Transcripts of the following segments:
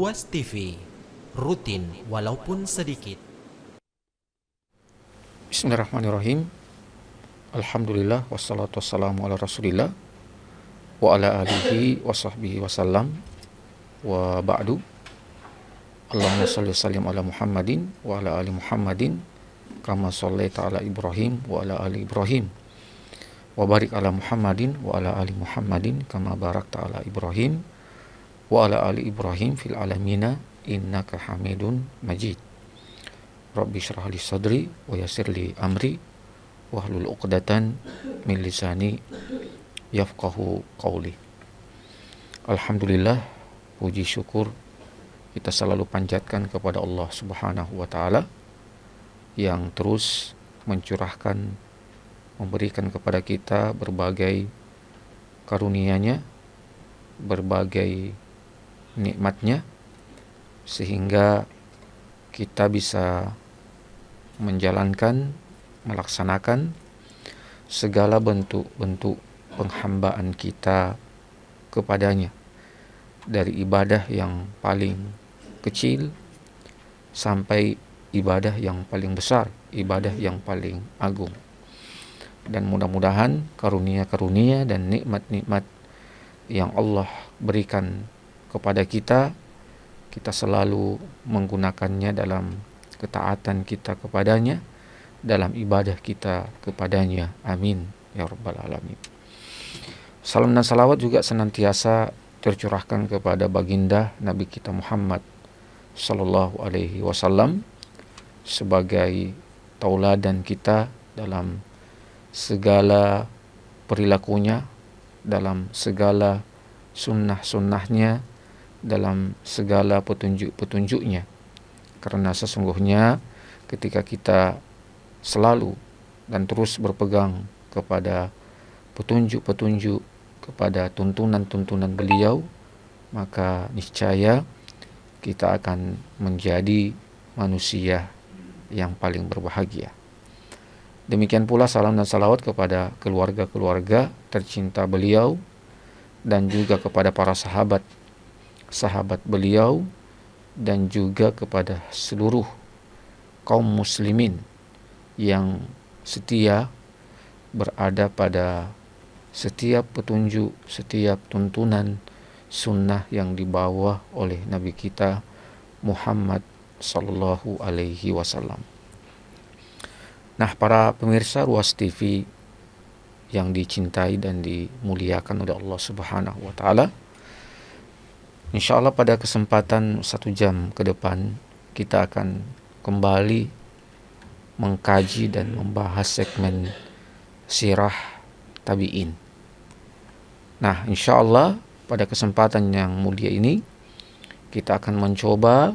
Ruas TV, rutin walaupun sedikit. Bismillahirrahmanirrahim. Alhamdulillah wassalatu wassalamu ala Rasulillah wa ala alihi wa sahbihi wasallam wa ba'du. Allahumma shalli wa sallim ala Muhammadin wa ala ali Muhammadin kama shallaita ala Ibrahim wa ala ali Ibrahim wa barik ala Muhammadin wa ala ali Muhammadin kama barakta ala Ibrahim wa ala ali Ibrahim fil alamina innaka Hamidun Majid. Rabbi syrah li sadri wa yassir li amri wahlul 'uqdatan min lisani yafqahu qawli. Alhamdulillah, puji syukur kita selalu panjatkan kepada Allah Subhanahu wa taala yang terus mencurahkan, memberikan kepada kita berbagai karunia-Nya, berbagai nikmat-Nya, sehingga kita bisa menjalankan, melaksanakan segala bentuk-bentuk penghambaan kita kepadanya, dari ibadah yang paling kecil sampai ibadah yang paling besar, ibadah yang paling agung. Dan mudah-mudahan karunia-karunia dan nikmat-nikmat yang Allah berikan kepada kita selalu menggunakannya dalam ketaatan kita kepadanya, dalam ibadah kita kepadanya. Amin ya rabbal alamin. Salam dan salawat juga senantiasa tercurahkan kepada baginda Nabi kita Muhammad sallallahu alaihi wasallam sebagai tauladan kita dalam segala perilakunya, dalam segala sunnah-sunnahnya, dalam segala petunjuk-petunjuknya. Karena sesungguhnya ketika kita selalu dan terus berpegang kepada petunjuk-petunjuk, kepada tuntunan-tuntunan beliau, maka niscaya kita akan menjadi manusia yang paling berbahagia. Demikian pula salam dan salawat kepada keluarga-keluarga tercinta beliau dan juga kepada para sahabat beliau dan juga kepada seluruh kaum muslimin yang setia berada pada setiap petunjuk, setiap tuntunan sunnah yang dibawa oleh Nabi kita Muhammad sallallahu alaihi wasallam. Nah, para pemirsa Ruas TV yang dicintai dan dimuliakan oleh Allah Subhanahu wa taala, InsyaAllah pada kesempatan 1 jam ke depan kita akan kembali mengkaji dan membahas segmen sirah tabi'in. Nah, InsyaAllah pada kesempatan yang mulia ini kita akan mencoba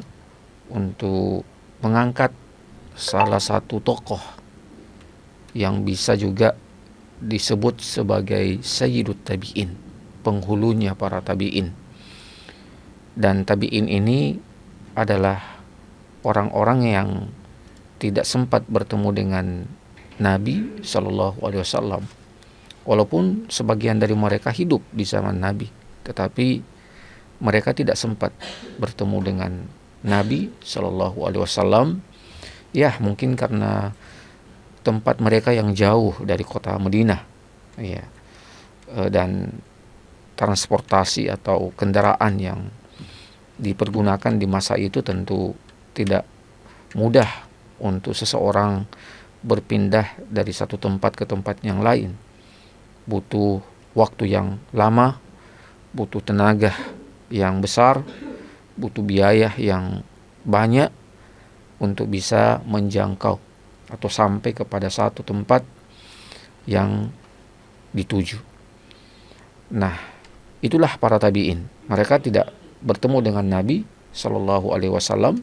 untuk mengangkat salah satu tokoh yang bisa juga disebut sebagai Sayyidut Tabi'in, penghulunya para tabi'in. Dan tabi'in ini adalah orang-orang yang tidak sempat bertemu dengan Nabi Shallallahu Alaihi Wasallam, walaupun sebagian dari mereka hidup di zaman Nabi, tetapi mereka tidak sempat bertemu dengan Nabi Shallallahu Alaihi Wasallam. Ya, mungkin karena tempat mereka yang jauh dari kota Madinah, ya, dan transportasi atau kendaraan yang dipergunakan di masa itu tentu tidak mudah untuk seseorang berpindah dari satu tempat ke tempat yang lain. Butuh waktu yang lama, butuh tenaga yang besar, butuh biaya yang banyak untuk bisa menjangkau atau sampai kepada satu tempat yang dituju. Nah, itulah para tabi'in. Mereka tidak bertemu dengan Nabi Shallallahu Alaihi Wasallam,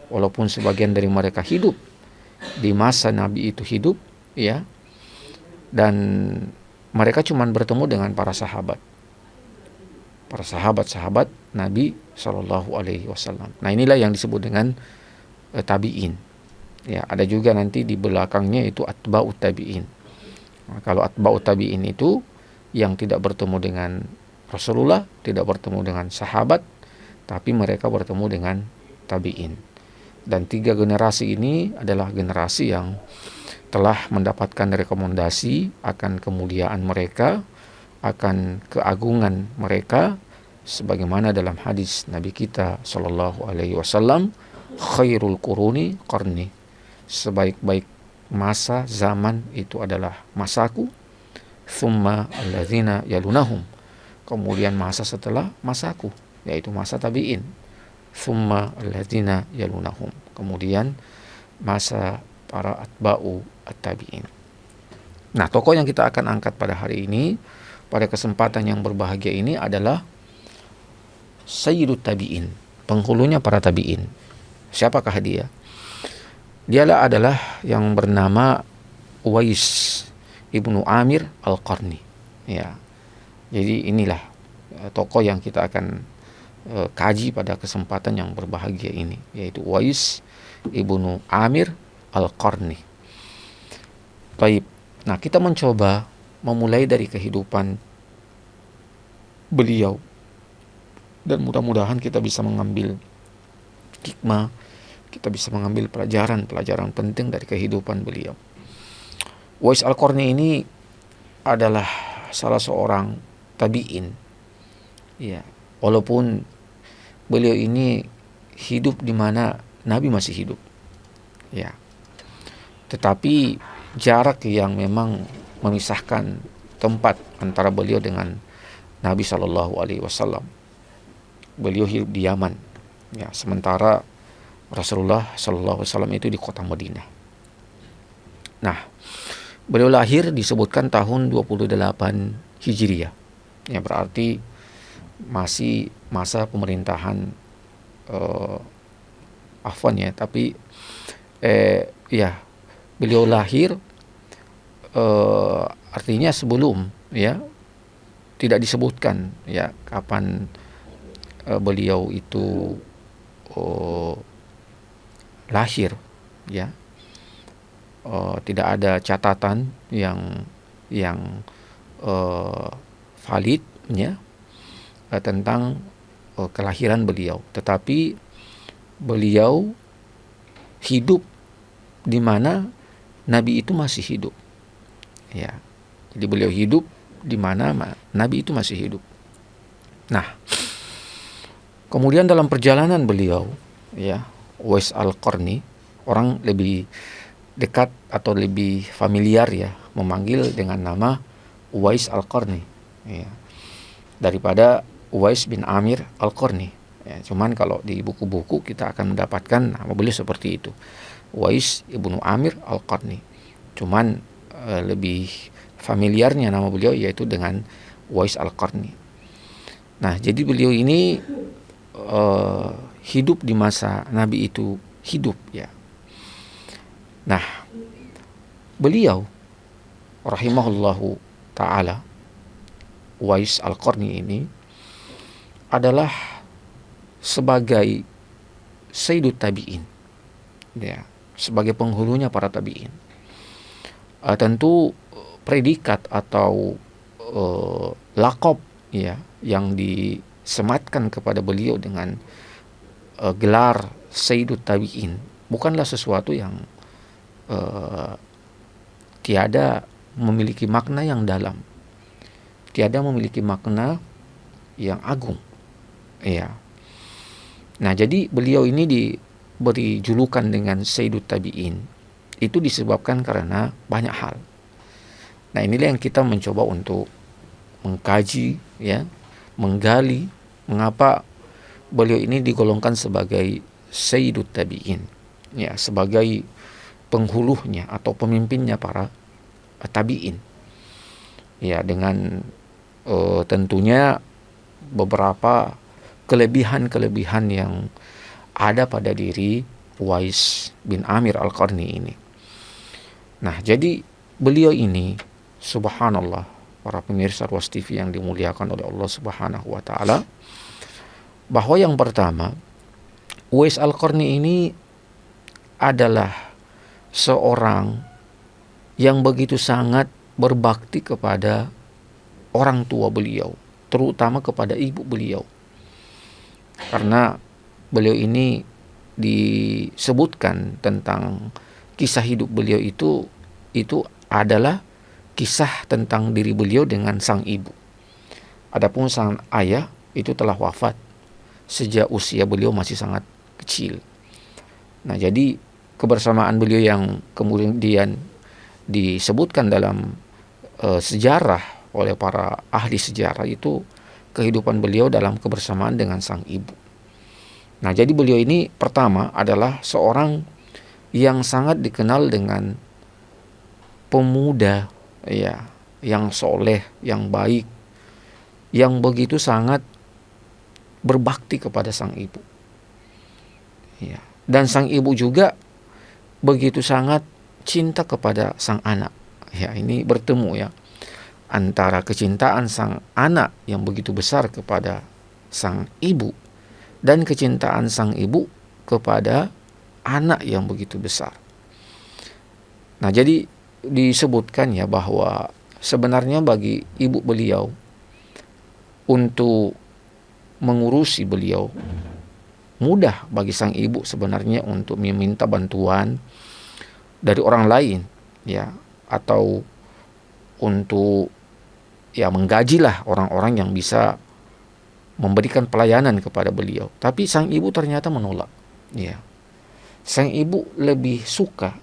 walaupun sebagian dari mereka hidup di masa Nabi itu hidup, ya, dan mereka cuma bertemu dengan para sahabat Nabi Shallallahu Alaihi Wasallam. Nah, inilah yang disebut dengan tabi'in. Ya, ada juga nanti di belakangnya itu atba'ut tabi'in. Nah, kalau atba'ut tabi'in itu yang tidak bertemu dengan Rasulullah, tidak bertemu dengan sahabat, tapi mereka bertemu dengan tabi'in. Dan 3 generasi ini adalah generasi yang telah mendapatkan rekomendasi akan kemuliaan mereka, akan keagungan mereka, sebagaimana dalam hadis Nabi kita sallallahu alaihi wasallam, khairul quruni qarni, sebaik-baik masa zaman itu adalah masaku, thumma alladzina yalunahum, kemudian masa setelah masaku, yaitu masa tabi'in, thumma alladzina yalunahum, kemudian masa para atba'u at-tabi'in. Nah, tokoh yang kita akan angkat pada hari ini, pada kesempatan yang berbahagia ini adalah Sayyidut Tabi'in, penghulunya para tabi'in. Siapakah dia? Dialah adalah yang bernama Uwais ibnu Amir al-Qarni. Ya, jadi inilah tokoh yang kita akan kaji pada kesempatan yang berbahagia ini, yaitu Uwais ibnu Amir al-Qarni. Baik, nah kita mencoba memulai dari kehidupan beliau, dan mudah-mudahan kita bisa mengambil hikmah, kita bisa mengambil pelajaran penting dari kehidupan beliau. Uwais al-Qarni ini adalah salah seorang tabi'in. Ya, walaupun beliau ini hidup di mana Nabi masih hidup. Ya. Tetapi jarak yang memang memisahkan tempat antara beliau dengan Nabi Shallallahu Alaihi Wasallam. Beliau hidup di Yaman, ya, sementara Rasulullah Shallallahu Alaihi Wasallam itu di kota Madinah. Nah, beliau lahir disebutkan tahun 28 Hijriah, ya, berarti masih masa pemerintahan Affan, ya, tapi ya, beliau lahir artinya sebelum, ya, tidak disebutkan, ya, kapan beliau itu lahir, ya. Tidak ada catatan yang valid, ya, tentang kelahiran beliau, tetapi beliau hidup di mana Nabi itu masih hidup, ya. Jadi beliau hidup di mana Nabi itu masih hidup. Nah, kemudian dalam perjalanan beliau, ya, Uwais al-Qarni, orang lebih dekat atau lebih familiar, ya, memanggil dengan nama Uwais al-Qarni, ya, daripada Uwais bin Amir al-Qarni. Ya, cuman kalau di buku-buku kita akan mendapatkan nama beliau seperti itu, Uwais ibnu Amir al-Qarni. Cuman lebih familiarnya nama beliau yaitu dengan Uwais al-Qarni. Nah, jadi beliau ini hidup di masa Nabi itu hidup, ya. Nah, beliau rahimahullahu ta'ala, Uwais al-Qarni ini adalah sebagai Sayyidut Tabi'in, ya, sebagai penghulunya para tabi'in. Tentu predikat atau lakop, ya, yang disematkan kepada beliau dengan gelar Sayyidut Tabi'in bukanlah sesuatu yang tiada memiliki makna yang dalam, tiada memiliki makna yang agung, ya. Nah, jadi beliau ini diberi julukan dengan Sayyidut Tabi'in itu disebabkan karena banyak hal. Nah, inilah yang kita mencoba untuk mengkaji, ya, menggali mengapa beliau ini digolongkan sebagai Sayyidut Tabi'in, ya, sebagai penghulunya atau pemimpinnya para tabi'in, ya, dengan tentunya beberapa kelebihan-kelebihan yang ada pada diri Uwais bin Amir al-Qarni ini. Nah, jadi beliau ini, subhanallah, para pemirsa Ruas TV yang dimuliakan oleh Allah Subhanahu wa taala, bahwa yang pertama, Uwais al-Qarni ini adalah seorang yang begitu sangat berbakti kepada orang tua beliau, terutama kepada ibu beliau. karena beliau ini disebutkan tentang kisah hidup beliau itu adalah kisah tentang diri beliau dengan sang ibu. Adapun sang ayah itu telah wafat sejak usia beliau masih sangat kecil. Nah, jadi kebersamaan beliau yang kemudian disebutkan dalam sejarah oleh para ahli sejarah itu kehidupan beliau dalam kebersamaan dengan sang ibu. Nah, jadi beliau ini pertama adalah seorang yang sangat dikenal dengan pemuda ya, yang soleh, yang baik, yang begitu sangat berbakti kepada sang ibu. Ya. Dan sang ibu juga begitu sangat cinta kepada sang anak. Ya, ini bertemu ya antara kecintaan sang anak yang begitu besar kepada sang ibu dan kecintaan sang ibu kepada anak yang begitu besar. Nah, jadi disebutkan ya bahwa sebenarnya bagi ibu beliau untuk mengurusi beliau, mudah bagi sang ibu sebenarnya untuk meminta bantuan dari orang lain ya, atau untuk ya menggajilah orang-orang yang bisa memberikan pelayanan kepada beliau. Tapi sang ibu ternyata menolak. Ya. Sang ibu lebih suka,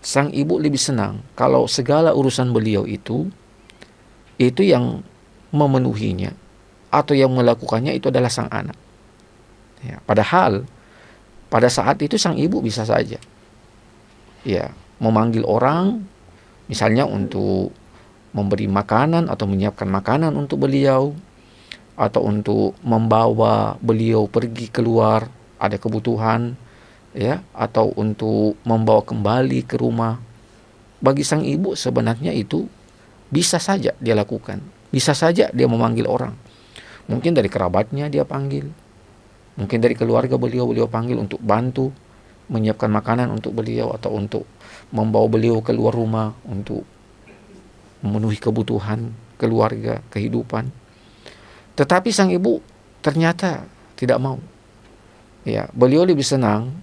sang ibu lebih senang kalau segala urusan beliau itu yang memenuhinya atau yang melakukannya itu adalah sang anak. Ya. Padahal pada saat itu sang ibu bisa saja ya memanggil orang misalnya untuk memberi makanan atau menyiapkan makanan untuk beliau, atau untuk membawa beliau pergi keluar ada kebutuhan ya, atau untuk membawa kembali ke rumah. Bagi sang ibu sebenarnya itu bisa saja dia lakukan, bisa saja dia memanggil orang, mungkin dari kerabatnya dia panggil, mungkin dari keluarga beliau panggil untuk bantu menyiapkan makanan untuk beliau, atau untuk membawa beliau keluar rumah untuk memenuhi kebutuhan keluarga, kehidupan. Tetapi sang ibu ternyata tidak mau. Ya, beliau lebih senang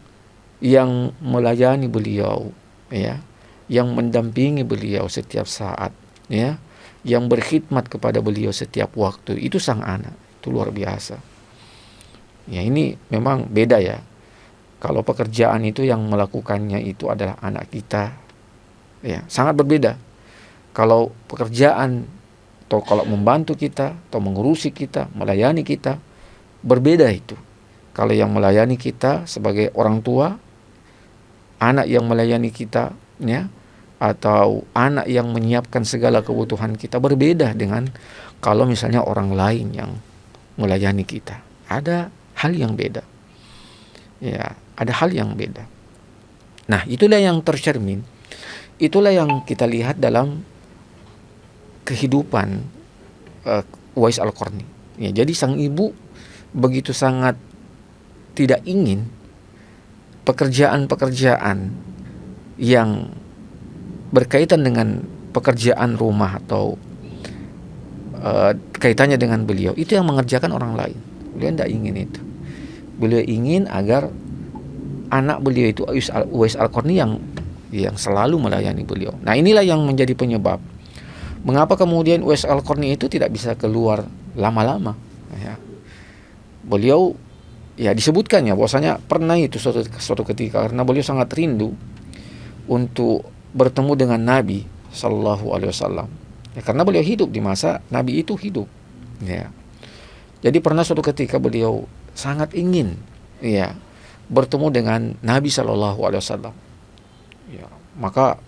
yang melayani beliau, ya, yang mendampingi beliau setiap saat, ya, yang berkhidmat kepada beliau setiap waktu. Itu sang anak. Itu luar biasa. Ya, ini memang beda ya. Kalau pekerjaan itu yang melakukannya itu adalah anak kita, ya, sangat berbeda. Kalau pekerjaan atau kalau membantu kita, atau mengurusi kita, melayani kita, berbeda itu. Kalau yang melayani kita sebagai orang tua, anak yang melayani kita, ya, atau anak yang menyiapkan segala kebutuhan kita, berbeda dengan kalau misalnya orang lain yang melayani kita. Ada hal yang beda. Ya, ada hal yang beda. Nah, itulah yang tercermin. Itulah yang kita lihat dalam kehidupan Uwais Al-Qarni. Ya, jadi sang ibu begitu sangat tidak ingin pekerjaan-pekerjaan yang berkaitan dengan pekerjaan rumah atau kaitannya dengan beliau itu yang mengerjakan orang lain. Beliau tidak ingin itu. Beliau ingin agar anak beliau itu Uwais Al-Qarni yang selalu melayani beliau. Nah, inilah yang menjadi penyebab mengapa kemudian Uwais Al-Qarni itu tidak bisa keluar lama-lama. Ya. Beliau ya disebutkan ya bahwasanya pernah itu suatu ketika karena beliau sangat rindu untuk bertemu dengan Nabi Sallallahu Alaihi Wasallam. Ya, karena beliau hidup di masa Nabi itu hidup. Ya. Jadi pernah suatu ketika beliau sangat ingin ya bertemu dengan Nabi Sallallahu Alaihi Wasallam. Ya, maka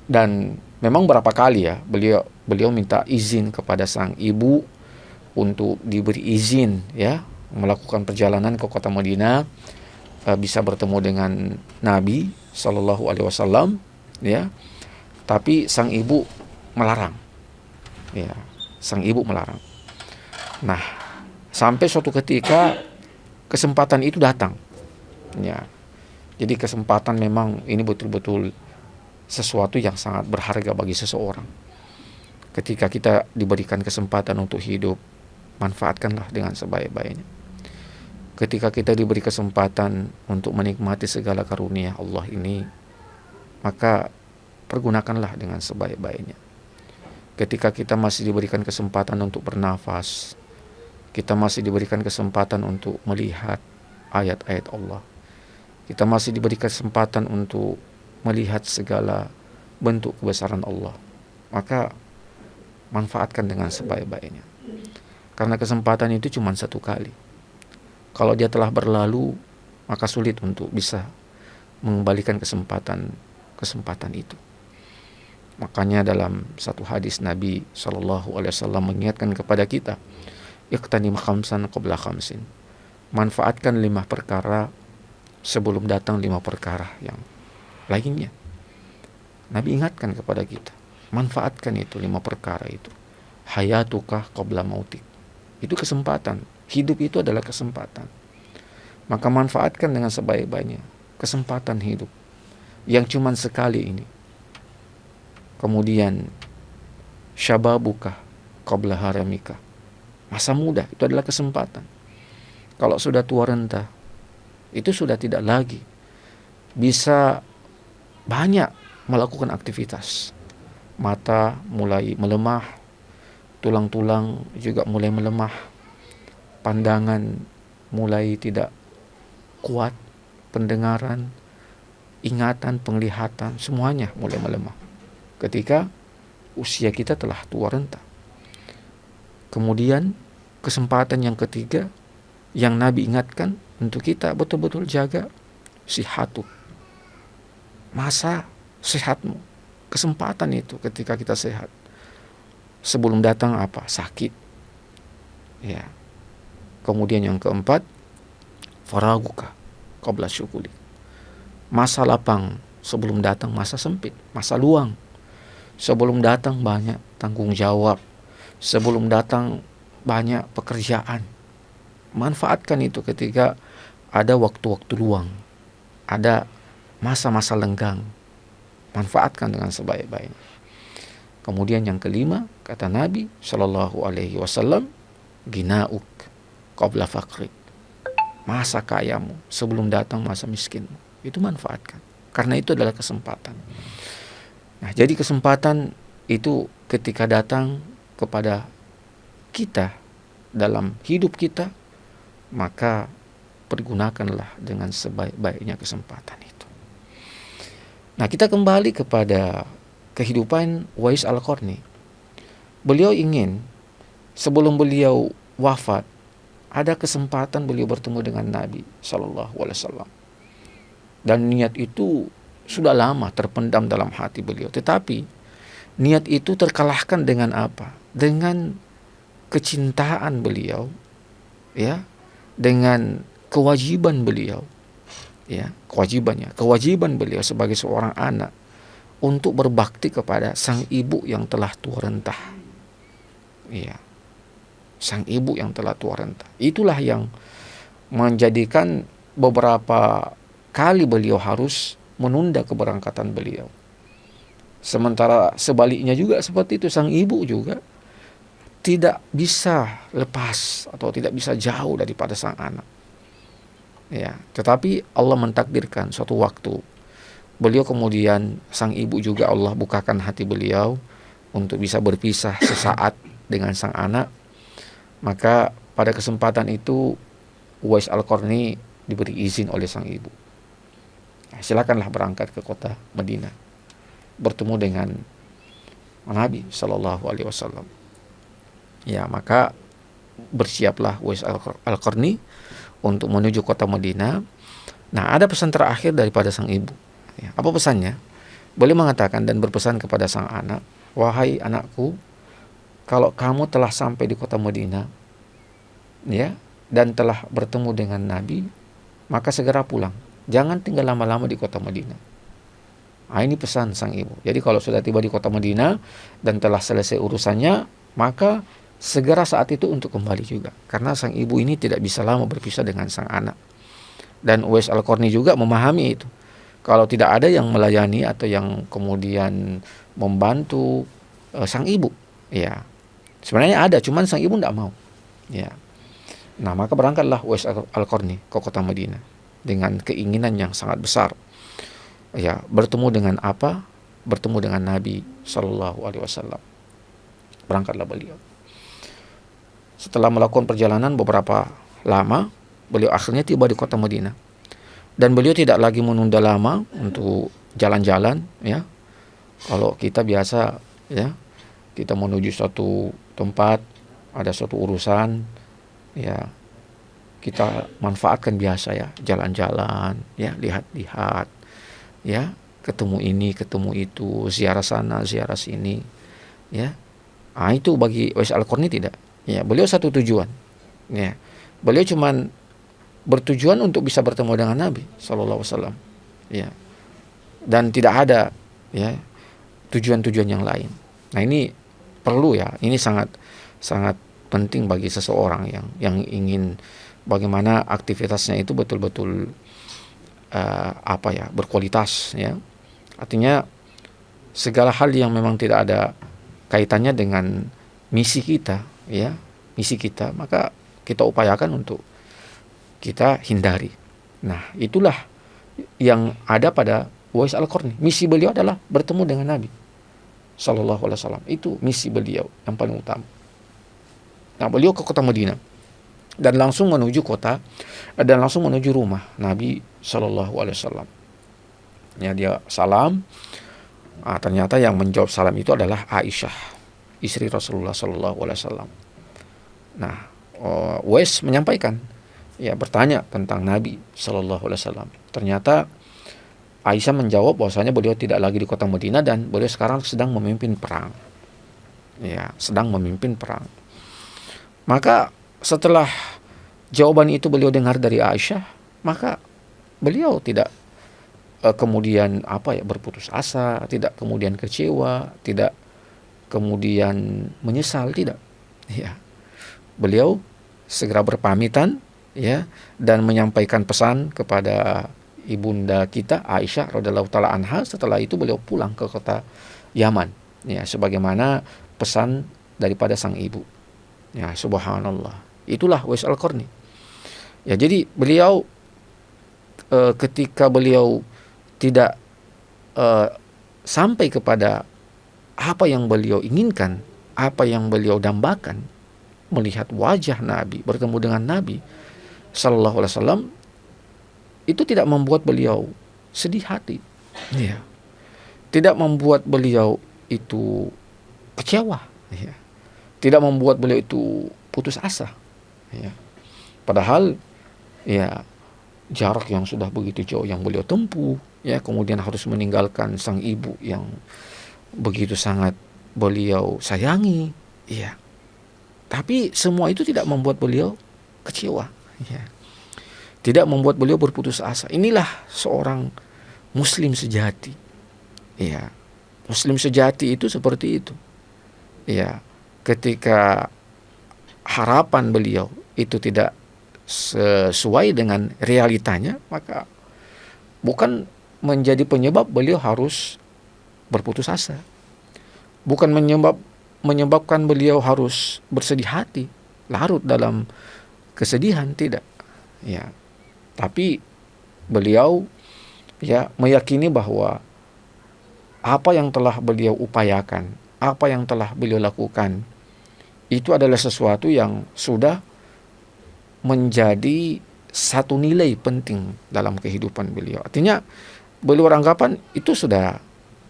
dan memang berapa kali ya beliau minta izin kepada sang ibu untuk diberi izin ya melakukan perjalanan ke kota Madinah, bisa bertemu dengan Nabi Shallallahu Alaihi Wasallam ya, tapi sang ibu melarang ya, sang ibu melarang. Nah, sampai suatu ketika kesempatan itu datang ya, jadi kesempatan memang ini betul-betul sesuatu yang sangat berharga bagi seseorang. Ketika kita diberikan kesempatan untuk hidup manfaatkanlah dengan sebaik-baiknya. Ketika kita diberi kesempatan untuk menikmati segala karunia Allah ini, maka pergunakanlah dengan sebaik-baiknya. Ketika kita masih diberikan kesempatan untuk bernafas, kita masih diberikan kesempatan untuk melihat ayat-ayat Allah, kita masih diberi kesempatan untuk melihat segala bentuk kebesaran Allah, maka manfaatkan dengan sebaik-baiknya. Karena kesempatan itu cuma satu kali. Kalau dia telah berlalu, maka sulit untuk bisa mengembalikan kesempatan itu. Makanya dalam satu hadis Nabi SAW mengingatkan kepada kita, iqtanim khamsan qabla khamsin. Manfaatkan 5 perkara sebelum datang 5 perkara yang lainnya. Nabi ingatkan kepada kita, manfaatkan itu 5 perkara itu. Hayatuka qabla mautik. Itu kesempatan. Hidup itu adalah kesempatan. Maka manfaatkan dengan sebaik-baiknya kesempatan hidup yang cuma sekali ini. Kemudian syababuka qabla haramika. Masa muda itu adalah kesempatan. Kalau sudah tua renta, itu sudah tidak lagi bisa banyak melakukan aktivitas. Mata mulai melemah, tulang-tulang juga mulai melemah, pandangan mulai tidak kuat, pendengaran, ingatan, penglihatan, semuanya mulai melemah ketika usia kita telah tua renta. Kemudian kesempatan yang ketiga yang Nabi ingatkan untuk kita betul-betul jaga sihatuk, masa sehatmu. Kesempatan itu ketika kita sehat, sebelum datang apa? Sakit. Ya. Kemudian yang keempat, faraguka qabla syukuli. Masa lapang sebelum datang masa sempit, masa luang. Sebelum datang banyak tanggung jawab, sebelum datang banyak pekerjaan. Manfaatkan itu ketika ada waktu-waktu luang, ada masa-masa lenggang. Manfaatkan dengan sebaik-baiknya. Kemudian yang kelima, kata Nabi SAW, ginauk qabla faqrik. Masa kayamu sebelum datang masa miskinmu. Itu manfaatkan. Karena itu adalah kesempatan. Nah, jadi kesempatan itu ketika datang kepada kita dalam hidup kita, maka pergunakanlah dengan sebaik-baiknya kesempatan itu. Nah, kita kembali kepada kehidupan Uwais Al-Qarni. Beliau ingin sebelum beliau wafat, ada kesempatan beliau bertemu dengan Nabi SAW. Dan niat itu sudah lama terpendam dalam hati beliau. Tetapi niat itu terkalahkan dengan apa? Dengan kecintaan beliau, ya, dengan kewajiban beliau, ya, kewajiban beliau sebagai seorang anak untuk berbakti kepada sang ibu yang telah tua renta. Ya. Sang ibu yang telah tua renta. Itulah yang menjadikan beberapa kali beliau harus menunda keberangkatan beliau. Sementara sebaliknya juga seperti itu, sang ibu juga tidak bisa lepas atau tidak bisa jauh daripada sang anak. Ya, tetapi Allah mentakdirkan suatu waktu beliau kemudian, sang ibu juga Allah bukakan hati beliau untuk bisa berpisah sesaat dengan sang anak. Maka pada kesempatan itu Uwais Al-Qarni diberi izin oleh sang ibu. Silakanlah berangkat ke kota Madinah, bertemu dengan Nabi SAW. Ya, maka bersiaplah Uwais Al-Qarni untuk menuju kota Madinah. Nah, ada pesan terakhir daripada sang ibu. Ya, apa pesannya? Beliau mengatakan dan berpesan kepada sang anak, wahai anakku, kalau kamu telah sampai di kota Madinah, ya, dan telah bertemu dengan Nabi, maka segera pulang. Jangan tinggal lama-lama di kota Madinah. Nah, ini pesan sang ibu. Jadi kalau sudah tiba di kota Madinah dan telah selesai urusannya, maka segera saat itu untuk kembali juga. Karena sang ibu ini tidak bisa lama berpisah dengan sang anak. Dan Uwais Al-Qarni juga memahami itu. Kalau tidak ada yang melayani atau yang kemudian membantu sang ibu, ya, sebenarnya ada, cuman sang ibu tidak mau. Ya. Nah, maka berangkatlah Uwais Al-Qarni ke kota Madinah dengan keinginan yang sangat besar. Ya, bertemu dengan apa? Bertemu dengan Nabi Shallallahu Alaihi Wasallam. Berangkatlah beliau. Setelah melakukan perjalanan beberapa lama, beliau akhirnya tiba di kota Madinah. Dan beliau tidak lagi menunda lama untuk jalan-jalan, ya. Kalau kita biasa, ya, kita menuju suatu tempat, ada suatu urusan, ya, kita manfaatkan biasa, ya, jalan-jalan, ya, lihat-lihat, ya, ketemu ini, ketemu itu, ziarah sana, ziarah sini, ya. Ah, itu bagi Uwais Al-Qarni tidak. Ya, beliau satu tujuan. Ya. Beliau cuman bertujuan untuk bisa bertemu dengan Nabi sallallahu alaihi wasallam. Ya. Dan tidak ada, ya, tujuan-tujuan yang lain. Nah, ini perlu, ya. Ini sangat sangat penting bagi seseorang yang ingin bagaimana aktivitasnya itu betul-betul berkualitas, ya. Artinya segala hal yang memang tidak ada kaitannya dengan misi kita, ya, misi kita, maka kita upayakan untuk kita hindari. Nah, itulah yang ada pada Uwais Al-Qarni. Misi beliau adalah bertemu dengan Nabi Sallallahu Alaihi Wasallam. Itu misi beliau yang paling utama. Nah, beliau ke kota Madinah dan langsung menuju rumah Nabi Sallallahu Alaihi Wasallam. Ya, dia salam. Ternyata yang menjawab salam itu adalah Aisyah, istri Rasulullah Sallallahu Alaihi Wasallam. Nah, Uwais menyampaikan, ya, bertanya tentang Nabi Sallallahu Alaihi Wasallam. Ternyata Aisyah menjawab bahwasanya beliau tidak lagi di kota Madinah dan beliau sekarang sedang memimpin perang. Ya, sedang memimpin perang. Maka setelah jawaban itu beliau dengar dari Aisyah, maka beliau tidak kemudian berputus asa, tidak kemudian kecewa, tidak kemudian menyesal, tidak. Ya. Beliau segera berpamitan, ya, dan menyampaikan pesan kepada ibunda kita Aisyah radhiyallahu taala anha. Setelah itu beliau pulang ke kota Yaman, ya, sebagaimana pesan daripada sang ibu. Ya, subhanallah. Itulah Uwais Al-Qarni. Ya, jadi beliau ketika beliau tidak sampai kepada apa yang beliau inginkan, apa yang beliau dambakan, melihat wajah Nabi, bertemu dengan Nabi Sallallahu Alaihi Wasallam, itu tidak membuat beliau sedih hati, ya. Tidak membuat beliau itu kecewa, ya. Tidak membuat beliau itu putus asa, ya. Padahal, ya, jarak yang sudah begitu jauh yang beliau tempuh, ya, kemudian harus meninggalkan sang ibu yang begitu sangat beliau sayangi, ya. Tapi semua itu tidak membuat beliau kecewa, ya. Tidak membuat beliau berputus asa. Inilah seorang muslim sejati, ya. Muslim sejati itu seperti itu, ya. Ketika harapan beliau itu tidak sesuai dengan realitanya, maka bukan menjadi penyebab beliau harus berputus asa, bukan menyebabkan beliau harus bersedih hati, larut dalam kesedihan, tidak, ya. Tapi beliau, ya, meyakini bahwa apa yang telah beliau upayakan, apa yang telah beliau lakukan, itu adalah sesuatu yang sudah menjadi satu nilai penting dalam kehidupan beliau. Artinya beliau beranggapan itu sudah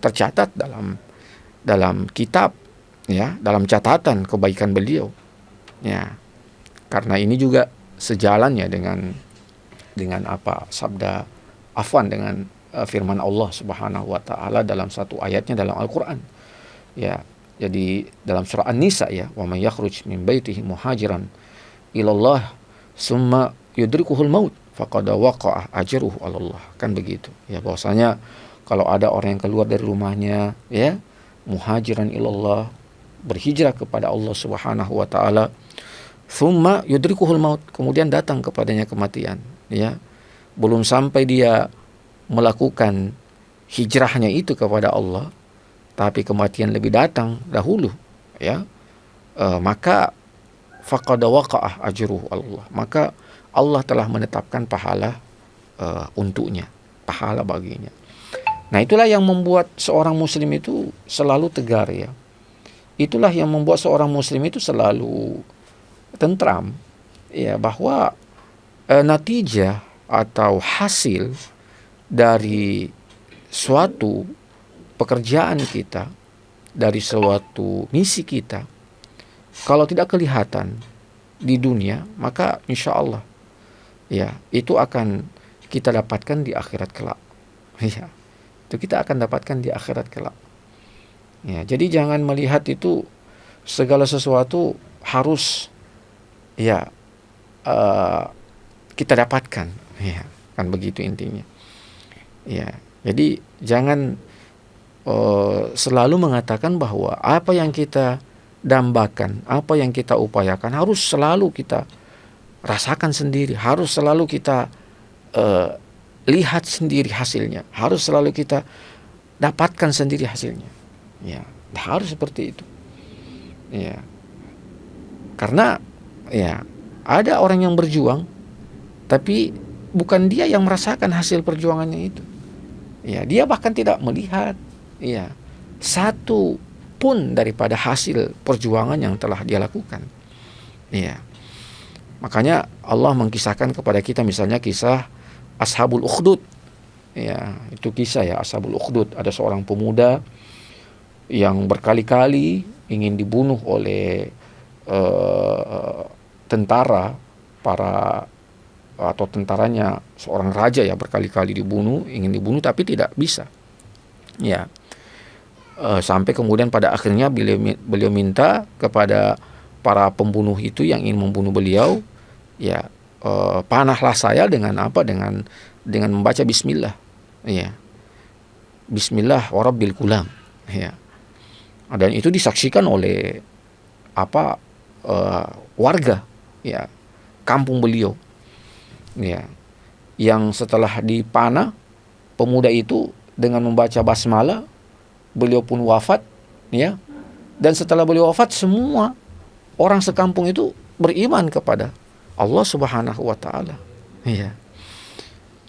tercatat dalam kitab, ya, dalam catatan kebaikan beliau, ya. Karena ini juga sejalannya dengan firman Allah Subhanahu wa taala dalam satu ayatnya dalam Al-Qur'an. Ya, jadi dalam surah An-Nisa, ya, wa may yakhruj min baitihi muhajiran ilallah summa yudrikuhul maut faqad waqa'a ajruhu 'alallah. Kan begitu, ya, bahwasanya kalau ada orang yang keluar dari rumahnya, ya, muhajiran ilallah, berhijrah kepada Allah Subhanahu wa taala, summa yudrikuhul maut, kemudian datang kepadanya kematian, ya. Belum sampai dia melakukan hijrahnya itu kepada Allah, tapi kematian lebih datang dahulu, ya. Maka faqad waqa'ah ajruhu Allah, maka Allah telah menetapkan pahala untuknya, pahala baginya. Nah, itulah yang membuat seorang muslim itu selalu tegar ya. Itulah yang membuat seorang muslim itu selalu tentram ya, bahwa natijah atau hasil dari suatu pekerjaan kita, dari suatu misi kita, kalau tidak kelihatan di dunia, maka insya Allah ya itu akan kita dapatkan di akhirat kelak. Ya, itu kita akan dapatkan di akhirat kelak. Ya, jadi jangan melihat itu segala sesuatu harus ya kita dapatkan. Ya, kan begitu intinya. Ya, jadi jangan selalu mengatakan bahwa apa yang kita dambakan, apa yang kita upayakan harus selalu kita rasakan sendiri, harus selalu kita lihat sendiri hasilnya, harus selalu kita dapatkan sendiri hasilnya. Ya, harus seperti itu. Ya, karena ya ada orang yang berjuang, tapi bukan dia yang merasakan hasil perjuangannya itu. Ya, dia bahkan tidak melihat ya satu pun daripada hasil perjuangan yang telah dia lakukan. Ya. Makanya Allah mengkisahkan kepada kita misalnya kisah Ashabul Ukhdud. Ya, itu kisah ya Ashabul Ukhdud. Ada seorang pemuda yang berkali-kali ingin dibunuh oleh tentara atau tentaranya, seorang raja ya, berkali-kali ingin dibunuh tapi tidak bisa. Ya. Sampai kemudian pada akhirnya beliau minta kepada para pembunuh itu yang ingin membunuh beliau, ya panahlah saya dengan apa? Dengan membaca Bismillah, ya Bismillah warabbil gulam, ya. Dan itu disaksikan oleh warga, ya kampung beliau, ya, yang setelah dipanah pemuda itu dengan membaca basmalah beliau pun wafat, ya. Dan setelah beliau wafat semua orang sekampung itu beriman kepada Allah Subhanahu wa taala. Ya.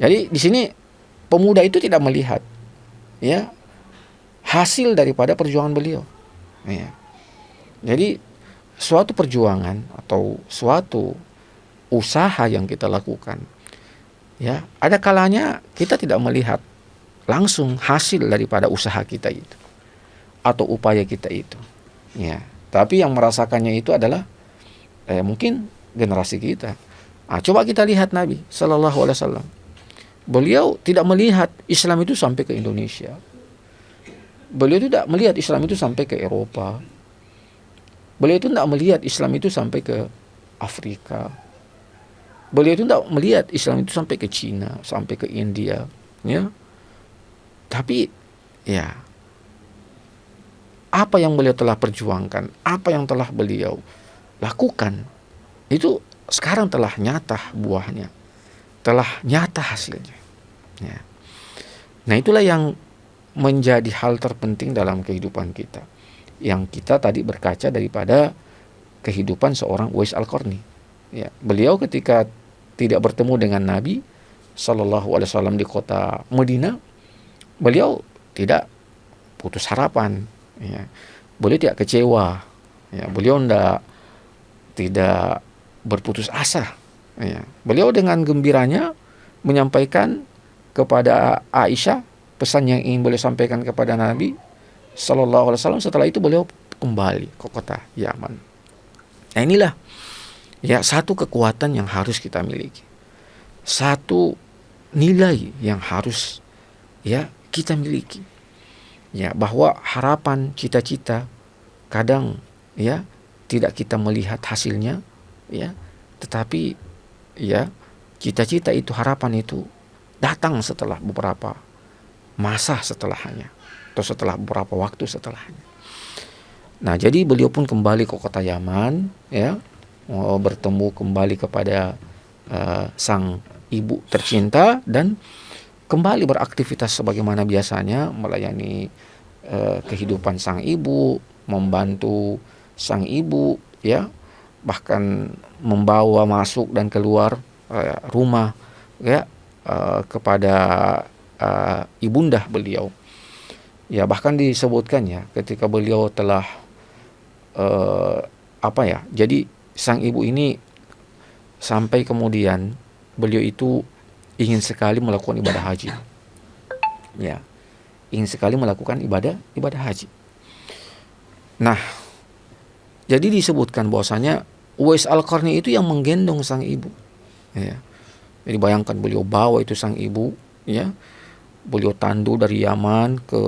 Jadi di sini pemuda itu tidak melihat ya hasil daripada perjuangan beliau. Ya. Jadi suatu perjuangan atau suatu usaha yang kita lakukan, ya, ada kalanya kita tidak melihat langsung hasil daripada usaha kita itu atau upaya kita itu, ya. Tapi yang merasakannya itu adalah mungkin generasi kita. Coba kita lihat Nabi Sallallahu Alaihi Wasallam. Beliau tidak melihat Islam itu sampai ke Indonesia. Beliau tidak melihat Islam itu sampai ke Eropa. Beliau itu tidak melihat Islam itu sampai ke Afrika. Beliau itu tidak melihat Islam itu sampai ke Cina, sampai ke India, ya. Tapi ya apa yang beliau telah perjuangkan, apa yang telah beliau lakukan, itu sekarang telah nyata buahnya, telah nyata hasilnya, ya. Nah, itulah yang menjadi hal terpenting dalam kehidupan kita, yang kita tadi berkaca daripada kehidupan seorang Uwais Al-Qarni, ya. Beliau ketika tidak bertemu dengan Nabi Sallallahu Alaihi Wasallam di kota Madinah, beliau tidak putus harapan, ya. Beliau tidak kecewa, ya. Beliau tidak berputus asa, ya. Beliau dengan gembiranya menyampaikan kepada Aisyah pesan yang ingin beliau sampaikan kepada Nabi Sallallahu Alaihi Wasallam. Setelah itu beliau kembali ke kota Yaman. Nah, inilah ya satu kekuatan yang harus kita miliki, satu nilai yang harus ya kita miliki, ya, bahwa harapan, cita-cita kadang ya tidak kita melihat hasilnya, ya, tetapi ya cita-cita itu, harapan itu datang setelah beberapa masa setelahnya atau setelah beberapa waktu setelahnya. Nah, jadi beliau pun kembali ke kota Yaman, ya, bertemu kembali kepada sang ibu tercinta dan kembali beraktivitas sebagaimana biasanya, melayani kehidupan sang ibu, membantu sang ibu, ya, bahkan membawa masuk dan keluar rumah ya kepada ibunda beliau. Ya, bahkan disebutkan ya ketika beliau telah jadi sang ibu ini sampai kemudian beliau itu ingin sekali melakukan ibadah haji. Ya, ingin sekali melakukan ibadah haji. Nah, jadi disebutkan bahwasanya Uwais Al-Qarni itu yang menggendong sang ibu. Ya. Jadi bayangkan beliau bawa itu sang ibu, ya. Beliau tandu dari Yaman ke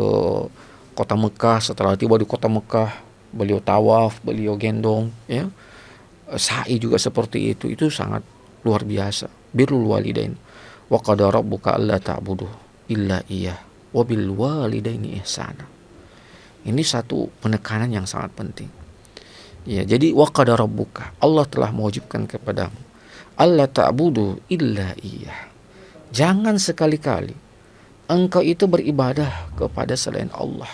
kota Mekah. Setelah tiba di kota Mekah, beliau tawaf, beliau gendong, ya. Sa'i juga seperti itu. Itu sangat luar biasa. Birrul walidain. Wa qada rabbuka alla ta'budu illa iyyah wa bil walidaini ihsana. Ini satu penekanan yang sangat penting. Ya, jadi wa qada rabbuka, Allah telah mewajibkan kepadamu alla ta'budu illa iyyah. Jangan sekali-kali engkau itu beribadah kepada selain Allah.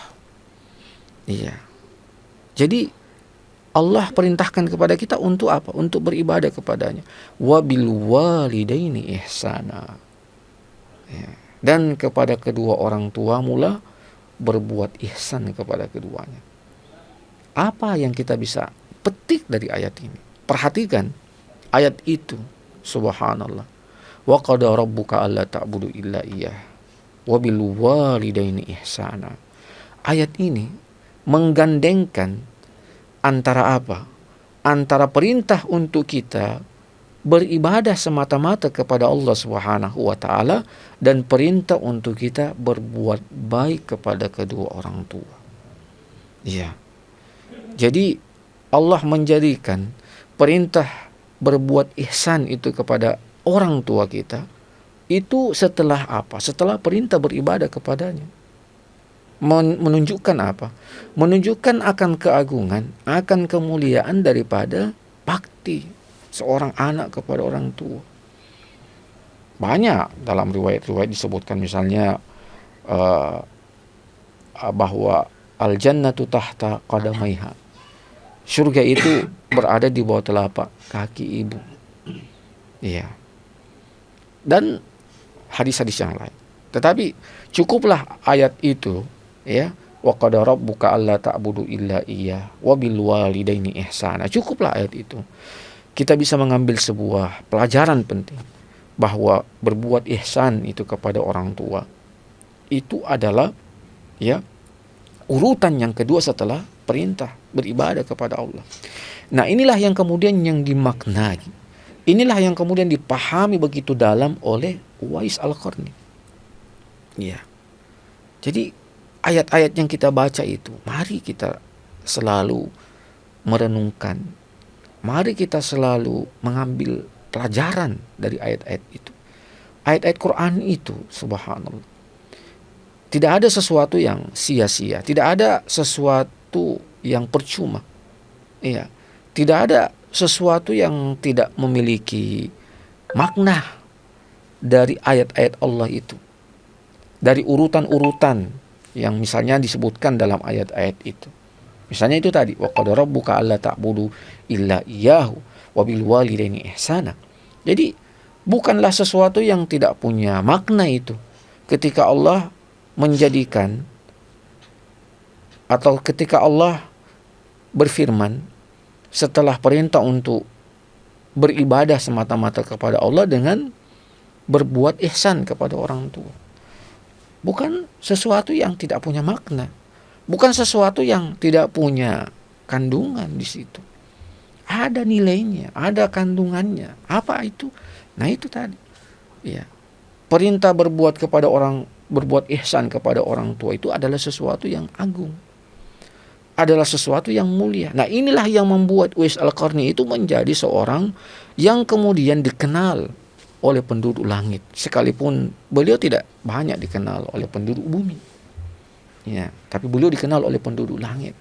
Iya. Jadi Allah perintahkan kepada kita untuk apa? Untuk beribadah kepadanya. Wa bil walidaini ihsana. Ya. Dan kepada kedua orang tua mula berbuat ihsan kepada keduanya. Apa yang kita bisa petik dari ayat ini? Perhatikan ayat itu. Subhanallah. Wa qada rabbuka alla ta'budu illa iyyah wa bil walidaini ihsana. Ayat ini menggandengkan antara apa? Antara perintah untuk kita beribadah semata-mata kepada Allah Subhanahu wa taala dan perintah untuk kita berbuat baik kepada kedua orang tua. Ya. Jadi Allah menjadikan perintah berbuat ihsan itu kepada orang tua kita itu setelah apa? Setelah perintah beribadah kepadanya. Menunjukkan apa? Menunjukkan akan keagungan, akan kemuliaan daripada bakti seorang anak kepada orang tua. Banyak dalam riwayat-riwayat disebutkan misalnya bahwa al-jannatu tahta qadamaiha. Surga itu berada di bawah telapak kaki ibu. Iya. Dan hadis-hadis yang lain. Tetapi cukuplah ayat itu, ya. Wa qada rabbuka alla ta'budu illa iyyah wa bil walidaini ihsana. Cukuplah ayat itu. Kita bisa mengambil sebuah pelajaran penting bahwa berbuat ihsan itu kepada orang tua itu adalah ya urutan yang kedua setelah perintah beribadah kepada Allah. Nah, inilah yang kemudian yang dimaknai. Inilah yang kemudian dipahami begitu dalam oleh Uwais Al-Qarni. Ya. Jadi ayat-ayat yang kita baca itu, mari kita selalu merenungkan. Mari kita selalu mengambil pelajaran dari ayat-ayat itu. Ayat-ayat Quran itu, subhanallah. Tidak ada sesuatu yang sia-sia, tidak ada sesuatu yang percuma. Iya. Tidak ada sesuatu yang tidak memiliki makna dari ayat-ayat Allah itu. Dari urutan-urutan yang misalnya disebutkan dalam ayat-ayat itu. Misalnya itu tadi, wa qad rabbuka alla ta'budu illa iyyahu wa bil walidaini ihsana. Jadi bukanlah sesuatu yang tidak punya makna itu. Ketika Allah menjadikan atau ketika Allah berfirman setelah perintah untuk beribadah semata-mata kepada Allah dengan berbuat ihsan kepada orang tua. Bukan sesuatu yang tidak punya makna. Bukan sesuatu yang tidak punya kandungan di situ. Ada nilainya, ada kandungannya. Apa itu? Nah, itu tadi. Ya. Perintah berbuat ihsan kepada orang tua itu adalah sesuatu yang agung. Adalah sesuatu yang mulia. Nah, inilah yang membuat Uwais Al-Qarni itu menjadi seorang yang kemudian dikenal oleh penduduk langit, sekalipun beliau tidak banyak dikenal oleh penduduk bumi. Ya, tapi beliau dikenal oleh penduduk langit.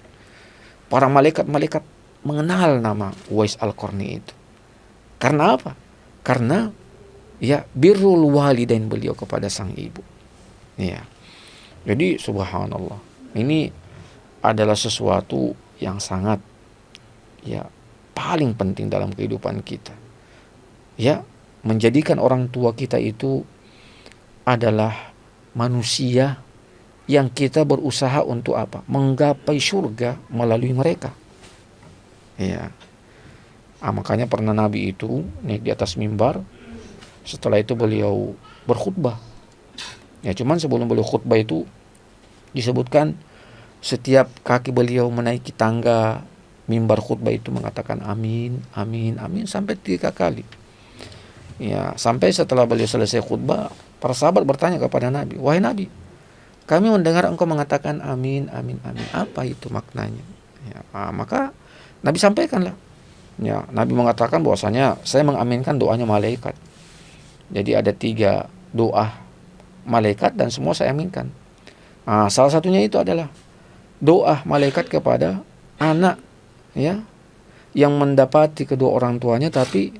Para malaikat-malaikat mengenal nama Uwais Al-Qarni itu. Karena apa? Karena ya birrul walidain beliau kepada sang ibu. Ya. Jadi subhanallah. Ini adalah sesuatu yang sangat ya paling penting dalam kehidupan kita. Ya, menjadikan orang tua kita itu adalah manusia yang kita berusaha untuk apa? Menggapai surga melalui mereka. Ya. Makanya pernah Nabi itu naik di atas mimbar, setelah itu beliau berkhutbah. Ya, cuman sebelum beliau khutbah itu disebutkan setiap kaki beliau menaiki tangga mimbar khutbah itu mengatakan amin, amin, amin sampai 3 kali. Ya, sampai setelah beliau selesai khutbah, para sahabat bertanya kepada Nabi, "Wahai Nabi, kami mendengar engkau mengatakan amin, amin, amin. Apa itu maknanya?" Ya, maka Nabi sampaikanlah. Ya, Nabi mengatakan bahwasanya saya mengaminkan doanya malaikat. Jadi ada 3 doa malaikat dan semua saya aminkan. Salah satunya itu adalah doa malaikat kepada anak, ya, yang mendapati kedua orang tuanya tapi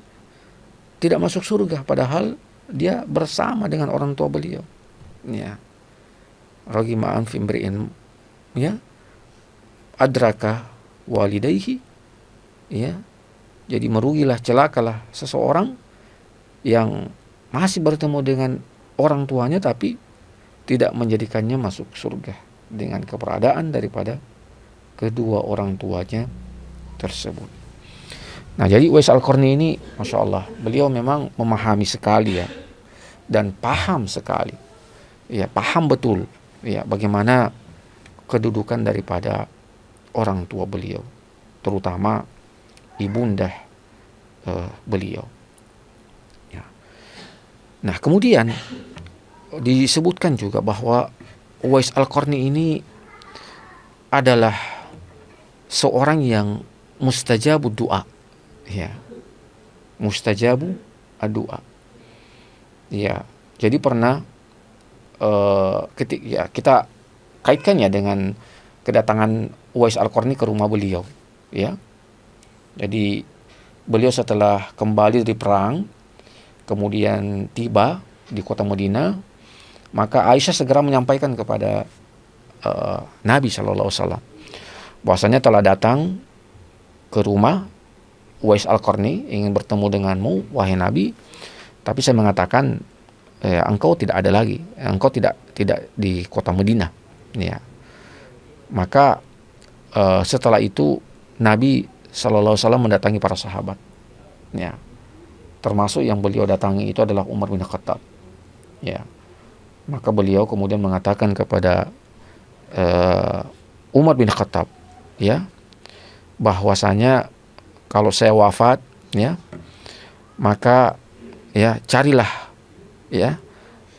tidak masuk surga padahal dia bersama dengan orang tua beliau. Ya. Ragima an fimri'in, ya, adraka walidayhi, ya. Jadi merugilah, celakalah seseorang yang masih bertemu dengan orang tuanya tapi tidak menjadikannya masuk surga dengan keberadaan daripada kedua orang tuanya tersebut. Nah, jadi Uwais Al-Qarni ini, Masya Allah, beliau memang memahami sekali ya, dan paham sekali, ya, paham betul, ya, bagaimana kedudukan daripada orang tua beliau, terutama ibunda beliau. Ya. Nah, kemudian disebutkan juga bahwa Uwais Al-Qarni ini adalah seorang yang mustajabu doa, ya, mustajabu doa. Ya, jadi pernah kita kaitkannya dengan kedatangan Uwais Al-Qarni ke rumah beliau, ya. Jadi beliau setelah kembali dari perang, kemudian tiba di kota Madinah, maka Aisyah segera menyampaikan kepada Nabi SAW bahwasanya telah datang ke rumah Uwais Al-Qarni ingin bertemu denganmu wahai Nabi, tapi saya mengatakan engkau tidak ada lagi, engkau tidak di kota Madinah, ya. Maka setelah itu Nabi SAW mendatangi para sahabat, ya, termasuk yang beliau datangi itu adalah Umar bin Khattab, ya. Maka beliau kemudian mengatakan kepada Umar bin Khattab, ya, bahwasanya kalau saya wafat, ya, maka, ya, carilah, ya,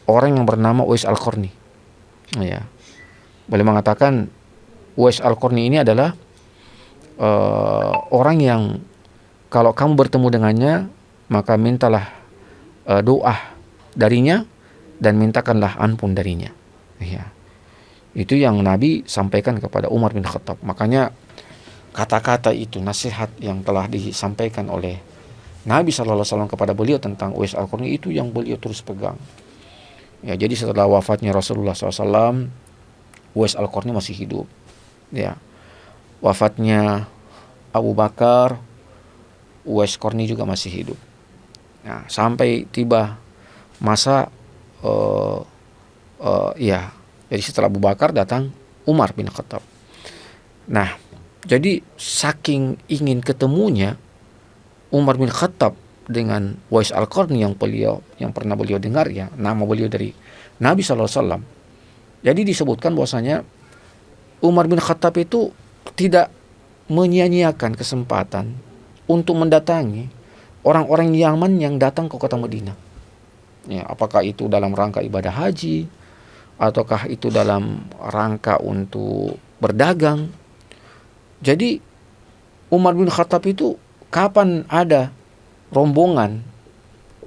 orang yang bernama Uwais Al-Qarni, ya. Beliau mengatakan Uwais Al-Qarni ini adalah orang yang kalau kamu bertemu dengannya maka mintalah doa darinya dan mintakanlah ampun darinya, ya. Itu yang Nabi sampaikan kepada Umar bin Khattab. Makanya kata-kata itu, nasihat yang telah disampaikan oleh Nabi SAW kepada beliau tentang Uwais Al-Qarni itu yang beliau terus pegang, ya. Jadi setelah wafatnya Rasulullah SAW, Uwais Al-Qarni masih hidup, ya. Wafatnya Abu Bakar, Uwais Qarni juga masih hidup. Nah, sampai tiba masa ya, jadi setelah Abu Bakar datang Umar bin Khattab. Nah, jadi saking ingin ketemunya Umar bin Khattab dengan Uwais Al-Qarni yang pernah beliau dengar, ya, nama beliau dari Nabi SAW. Jadi disebutkan bahwasanya Umar bin Khattab itu tidak menyia-nyiakan kesempatan untuk mendatangi orang-orang Yaman yang datang ke kota Madinah, ya, apakah itu dalam rangka ibadah haji ataukah itu dalam rangka untuk berdagang. Jadi Umar bin Khattab itu kapan ada rombongan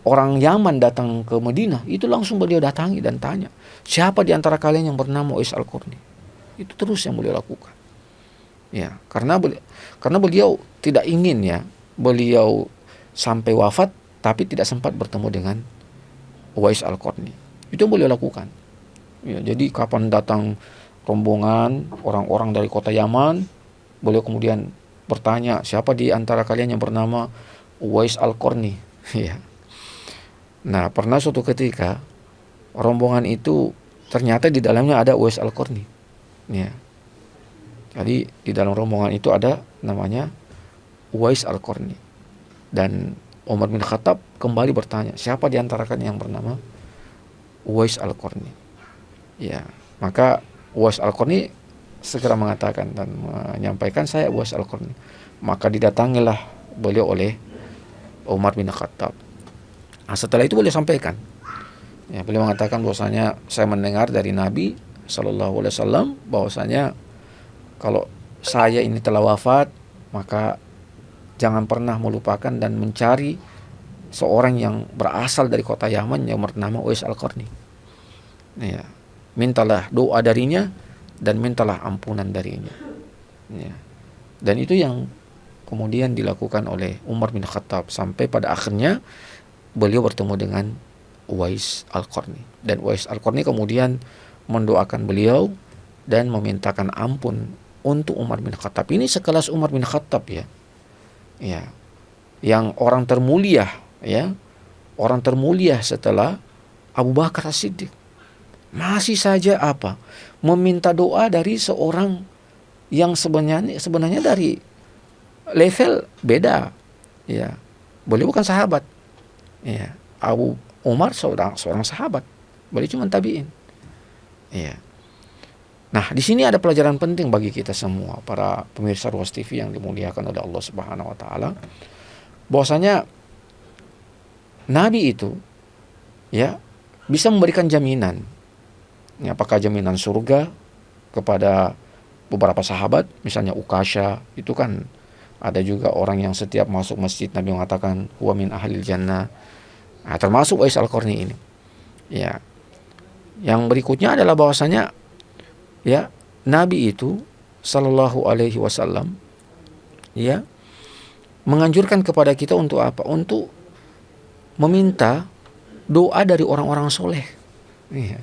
orang Yaman datang ke Madinah, itu langsung beliau datangi dan tanya, siapa di antara kalian yang bernama Uwais Al-Qarni? Itu terus yang beliau lakukan, ya, karena beliau tidak ingin, ya, beliau sampai wafat tapi tidak sempat bertemu dengan Uwais Al-Qarni. Itu yang beliau lakukan, ya. Jadi kapan datang rombongan orang-orang dari kota Yaman, beliau kemudian bertanya, siapa di antara kalian yang bernama Uwais Al-Qarni? Ya. Nah, pernah suatu ketika rombongan itu ternyata di dalamnya ada Uwais Al-Qarni. Ya. Jadi di dalam rombongan itu ada namanya Uwais Al-Qarni. Dan Umar bin Khattab kembali bertanya, siapa di antara kalian yang bernama Uwais Al-Qarni? Ya, maka Uwais Al-Qarni segera mengatakan dan menyampaikan, saya Uwais Al-Qarni. Maka didatangilah beliau oleh Umar bin Khattab. Nah, setelah itu beliau sampaikan, ya, beliau mengatakan bahwasanya saya mendengar dari Nabi Shallallahu Alaihi Wasallam bahwasanya kalau saya ini telah wafat, maka jangan pernah melupakan dan mencari seorang yang berasal dari kota Yaman yang bernama Uwais Al-Qarni. Ya, mintalah doa darinya dan mintalah ampunan darinya. Ya. Dan itu yang kemudian dilakukan oleh Umar bin Khattab sampai pada akhirnya beliau bertemu dengan Uwais Al-Qarni. Dan Uwais Al-Qarni kemudian mendoakan beliau dan memintakan ampun untuk Umar bin Khattab. Ini sekelas Umar bin Khattab, ya. Ya. Yang orang termulia, ya. Orang termulia setelah Abu Bakar As-Siddiq. Masih saja apa? Meminta doa dari seorang yang sebenarnya dari level beda. Ya. Beliau bukan sahabat. Ya. Abu Umar seorang sahabat. Beliau cuma tabi'in. Ya. Nah, di sini ada pelajaran penting bagi kita semua, para pemirsa Ruas TV yang dimuliakan oleh Allah Subhanahu wa taala. Bahwasanya Nabi itu, ya, bisa memberikan jaminan. Ya, apakah jaminan surga kepada beberapa sahabat, misalnya Ukasha, itu kan ada juga orang yang setiap masuk masjid Nabi mengatakan huwa min ahlil jannah. Nah, termasuk Uwais Al-Qarni ini. Ya. Yang berikutnya adalah bahwasanya, ya, Nabi itu Sallallahu Alaihi Wasallam, ya, menganjurkan kepada kita untuk apa? Untuk meminta doa dari orang-orang soleh. Ya.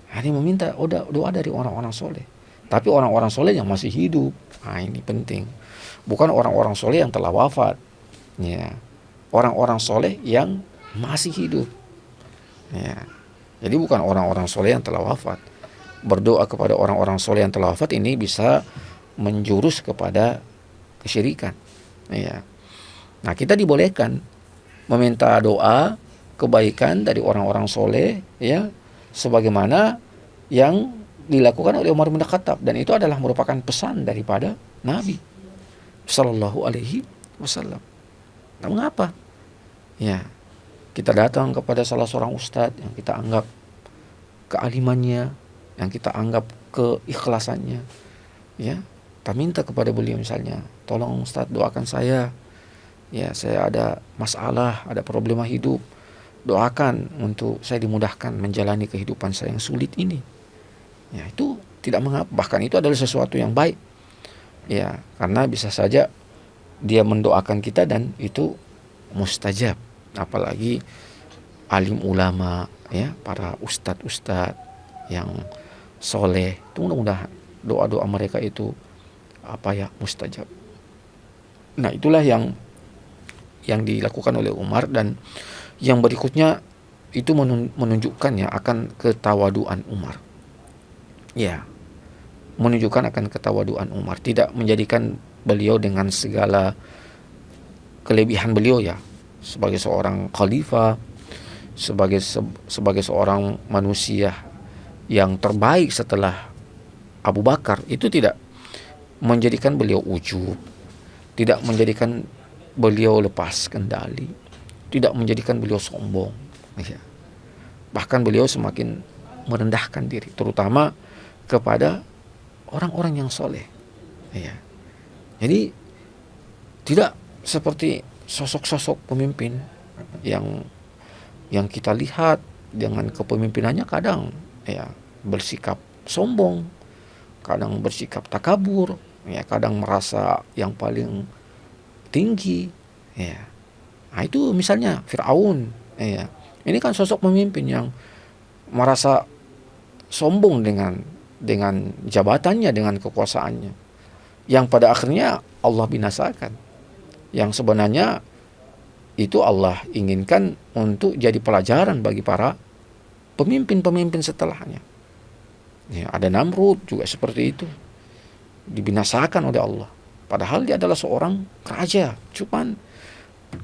Ini meminta doa dari orang-orang soleh. Tapi orang-orang soleh yang masih hidup. Nah, ini penting. Bukan orang-orang soleh yang telah wafat. Ya. Orang-orang soleh yang masih hidup. Ya. Jadi bukan orang-orang soleh yang telah wafat. Berdoa kepada orang-orang soleh yang telah wafat ini bisa menjurus kepada kesyirikan. Ya. Nah, kita dibolehkan meminta doa kebaikan dari orang-orang soleh, ya, sebagaimana yang dilakukan oleh Umar bin Khattab, dan itu adalah merupakan pesan daripada Nabi Sallallahu Alaihi Wasallam. Nah, mengapa? Ya, kita datang kepada salah seorang ustadz yang kita anggap kealimannya, yang kita anggap keikhlasannya, ya, kita minta kepada beliau misalnya, tolong ustadz doakan saya, ya, saya ada masalah, ada problema hidup, doakan untuk saya dimudahkan menjalani kehidupan saya yang sulit ini. Ya, itu tidak mengapa, bahkan itu adalah sesuatu yang baik, ya, karena bisa saja dia mendoakan kita dan itu mustajab. Apalagi alim ulama, ya, para ustadz yang soleh, itu mudah-mudahan doa-doa mereka itu mustajab. Nah, itulah yang dilakukan oleh Umar. Dan yang berikutnya itu menunjukkan, ya, akan ketawaduan Umar. Ya, menunjukkan akan ketawaduan Umar, tidak menjadikan beliau dengan segala kelebihan beliau, ya, sebagai seorang khalifah, sebagai seorang manusia yang terbaik setelah Abu Bakar, itu tidak menjadikan beliau ujub, tidak menjadikan beliau lepas kendali, tidak menjadikan beliau sombong, ya. Bahkan beliau semakin merendahkan diri, terutama kepada orang-orang yang soleh, ya. Jadi tidak seperti sosok-sosok pemimpin yang kita lihat dengan kepemimpinannya kadang, ya, bersikap sombong, kadang bersikap takabur, ya, kadang merasa yang paling tinggi, ya. Nah, itu misalnya Fir'aun, ya. Ini kan sosok pemimpin yang merasa sombong dengan jabatannya, dengan kekuasaannya, yang pada akhirnya Allah binasakan. Yang sebenarnya itu Allah inginkan untuk jadi pelajaran bagi para pemimpin-pemimpin setelahnya. Ya, ada Namrud juga seperti itu, dibinasakan oleh Allah. Padahal dia adalah seorang raja, cuman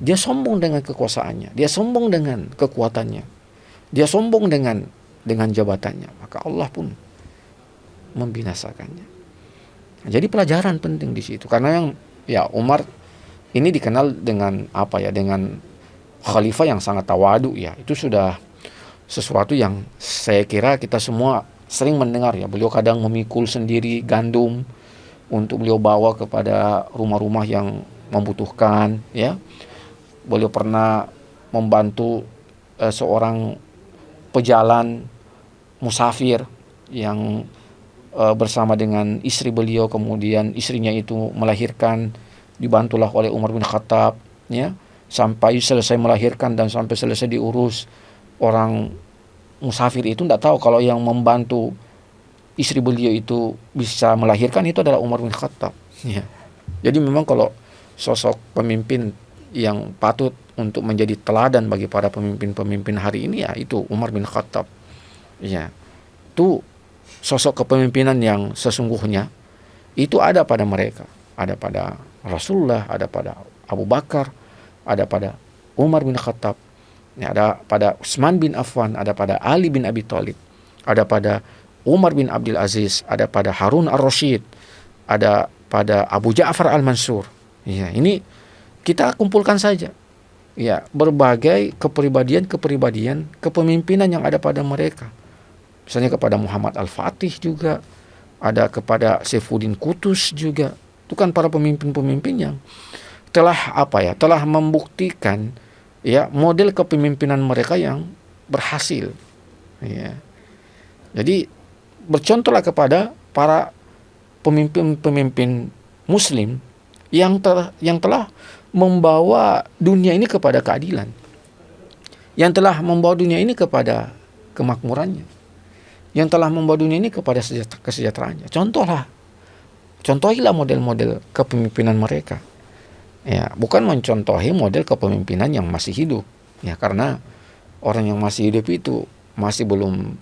dia sombong dengan kekuasaannya, dia sombong dengan kekuatannya, dia sombong dengan jabatannya, maka Allah pun membinasakannya. Jadi pelajaran penting di situ, karena yang Umar ini dikenal dengan dengan khalifah yang sangat tawadu ya. Itu sudah sesuatu yang saya kira kita semua sering mendengar ya. Beliau kadang memikul sendiri gandum untuk beliau bawa kepada rumah-rumah yang membutuhkan ya. Beliau pernah membantu seorang pejalan musafir yang bersama dengan istri beliau, kemudian istrinya itu melahirkan, dibantulah oleh Umar bin Khattab ya, sampai selesai melahirkan dan sampai selesai diurus. Orang musafir itu tidak tahu kalau yang membantu istri beliau itu bisa melahirkan itu adalah Umar bin Khattab ya. Jadi memang kalau sosok pemimpin yang patut untuk menjadi teladan bagi para pemimpin-pemimpin hari ini ya itu Umar bin Khattab ya. Itu sosok kepemimpinan yang sesungguhnya itu ada pada mereka, ada pada Rasulullah, ada pada Abu Bakar, ada pada Umar bin Khattab, ya, ada pada Utsman bin Affan, ada pada Ali bin Abi Thalib, ada pada Umar bin Abdul Aziz, ada pada Harun ar-Rasyid, ada pada Abu Ja'far al-Mansur. Ya, ini kita kumpulkan saja ya berbagai kepribadian kepemimpinan yang ada pada mereka. Misalnya kepada Muhammad Al-Fatih juga, ada kepada Saifuddin Qutuz juga. Itu kan para pemimpin-pemimpin yang telah telah membuktikan ya model kepemimpinan mereka yang berhasil ya. Jadi bercontohlah kepada para pemimpin-pemimpin muslim yang telah membawa dunia ini kepada keadilan, yang telah membawa dunia ini kepada kemakmurannya, yang telah membawa dunia ini kepada kesejahteraannya. Contohilah model-model kepemimpinan mereka. Ya, bukan mencontohi model kepemimpinan yang masih hidup. Ya, karena orang yang masih hidup itu masih belum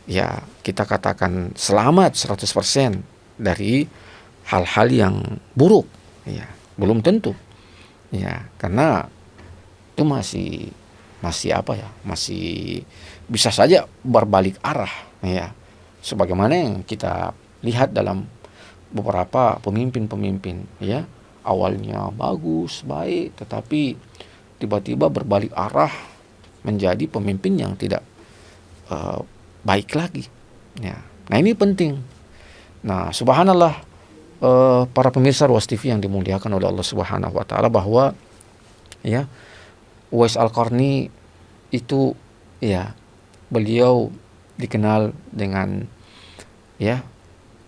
ya kita katakan selamat 100% dari hal-hal yang buruk. Ya, belum tentu. Ya, karena itu masih masih bisa saja berbalik arah ya. Sebagaimana yang kita lihat dalam beberapa pemimpin-pemimpin ya, awalnya bagus, baik, tetapi tiba-tiba berbalik arah menjadi pemimpin yang tidak baik lagi ya. Nah, ini penting. Nah, subhanallah para pemirsa Ruas TV yang dimuliakan oleh Allah Subhanahu wa taala, bahwa ya Uwais Al-Qarni itu ya beliau dikenal dengan ya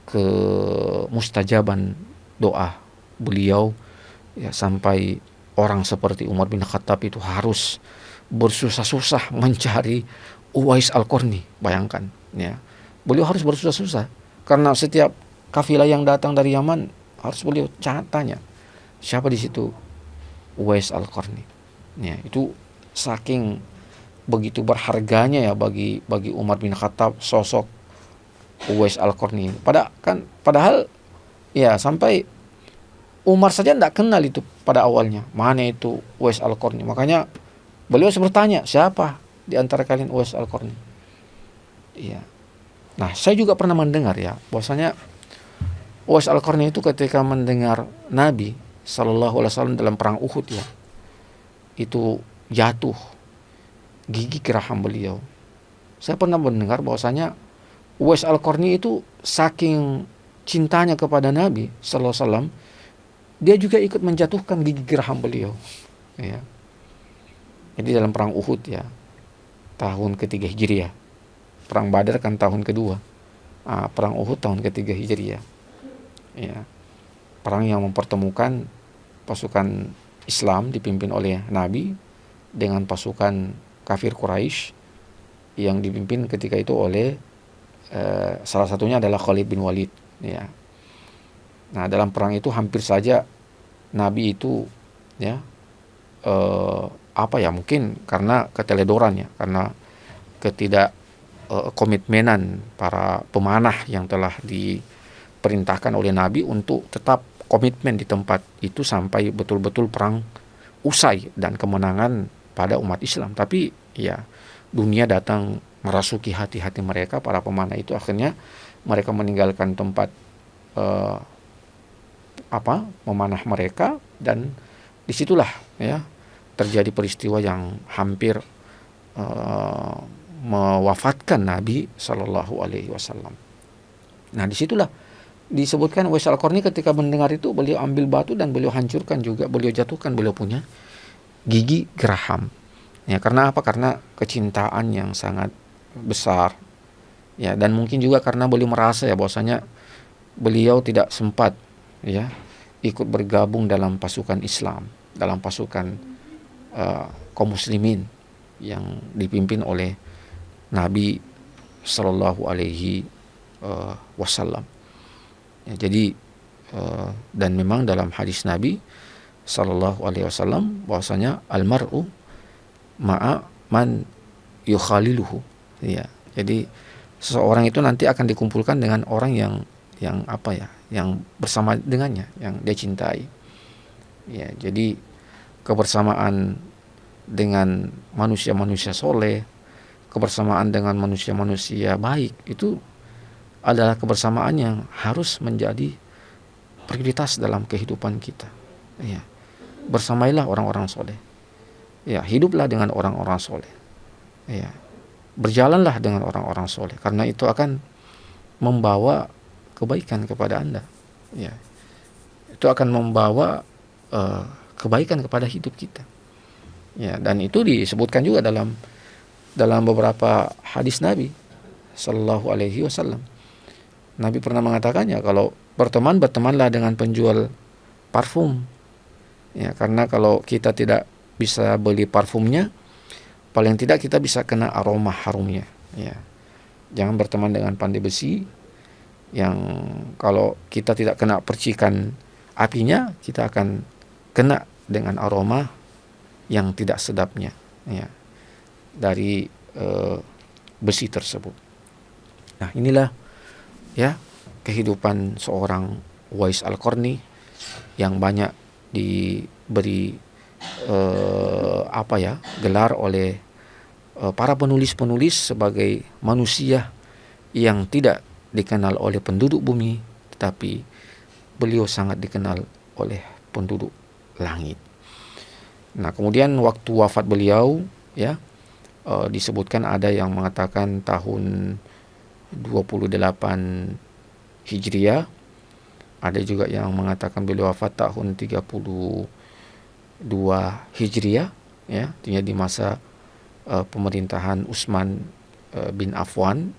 kemustajaban doa beliau ya, sampai orang seperti Umar bin Khattab itu harus bersusah-susah mencari Uwais Al-Qarni. Bayangkan ya, beliau harus bersusah-susah karena setiap kafilah yang datang dari Yaman harus beliau tanya siapa di situ Uwais Al-Qarni ya. Itu saking begitu berharganya ya bagi Umar bin Khattab sosok Uwais Al-Qarni. Padahal ya sampai Umar saja tidak kenal itu pada awalnya mana itu Uwais Al-Qarni. Makanya beliau bertanya, siapa di antara kalian Uwais Al-Qarni? Iya. Nah, saya juga pernah mendengar ya bahwasanya Uwais Al-Qarni itu ketika mendengar Nabi Sallallahu Alaihi Wasallam dalam perang Uhud ya, itu jatuh gigi geraham beliau. Saya pernah mendengar bahwasanya Uwais Al-Qarni itu saking cintanya kepada Nabi Sallallahu Alaihi Wasallam, dia juga ikut menjatuhkan gigi geraham beliau. Ya. Jadi dalam perang Uhud ya, tahun ketiga Hijriah. Perang Badar kan tahun kedua. Perang Uhud tahun ketiga Hijriah. Ya. Perang yang mempertemukan pasukan Islam dipimpin oleh Nabi dengan pasukan kafir Quraisy yang dipimpin ketika itu oleh salah satunya adalah Khalid bin Walid ya. Nah, dalam perang itu hampir saja Nabi itu ya mungkin karena keteledoran ya, karena ketidak komitmenan para pemanah yang telah diperintahkan oleh Nabi untuk tetap komitmen di tempat itu sampai betul-betul perang usai dan kemenangan pada umat Islam. Tapi ya dunia datang merasuki hati-hati mereka, para pemanah itu akhirnya mereka meninggalkan tempat memanah mereka, dan disitulah ya terjadi peristiwa yang hampir mewafatkan Nabi Shallallahu Alaihi Wasallam. Nah disitulah disebutkan Uwais Al-Qarni ketika mendengar itu, beliau ambil batu dan beliau hancurkan juga, beliau jatuhkan beliau punya gigi geraham. Ya karena apa? Karena kecintaan yang sangat besar. Ya dan mungkin juga karena beliau merasa ya bahwasanya beliau tidak sempat ya ikut bergabung dalam pasukan Islam, dalam pasukan kaum muslimin yang dipimpin oleh Nabi Sallallahu Alaihi Wasallam. Ya, jadi dan memang dalam hadis Nabi Sallallahu Alaihi Wasallam bahwasanya almar'u ma'a man yukhaliluhu. Ya, jadi seseorang itu nanti akan dikumpulkan dengan orang yang bersama dengannya, yang dia cintai. Ya, jadi kebersamaan dengan manusia-manusia soleh, kebersamaan dengan manusia-manusia baik itu adalah kebersamaan yang harus menjadi prioritas dalam kehidupan kita. Ya, bersamailah orang-orang soleh. Ya, hiduplah dengan orang-orang soleh. Ya, berjalanlah dengan orang-orang soleh, karena itu akan membawa kebaikan kepada Anda. Ya, itu akan membawa kebaikan kepada hidup kita. Ya, dan itu disebutkan juga dalam beberapa hadis Nabi Sallallahu Alaihi Wasallam. Nabi pernah mengatakannya, kalau bertemanlah dengan penjual parfum. Ya, karena kalau kita tidak bisa beli parfumnya, paling tidak kita bisa kena aroma harumnya. Ya, jangan berteman dengan pandai besi, yang kalau kita tidak kena percikan apinya, kita akan kena dengan aroma yang tidak sedapnya ya dari besi tersebut. Nah inilah ya kehidupan seorang Uwais Al-Qarni yang banyak diberi gelar oleh para penulis-penulis sebagai manusia yang tidak dikenal oleh penduduk bumi, tetapi beliau sangat dikenal oleh penduduk langit. Nah kemudian waktu wafat beliau ya disebutkan ada yang mengatakan tahun 28 Hijriah, ada juga yang mengatakan beliau wafat tahun 32 Hijriah ya, artinya di masa pemerintahan Utsman bin Affan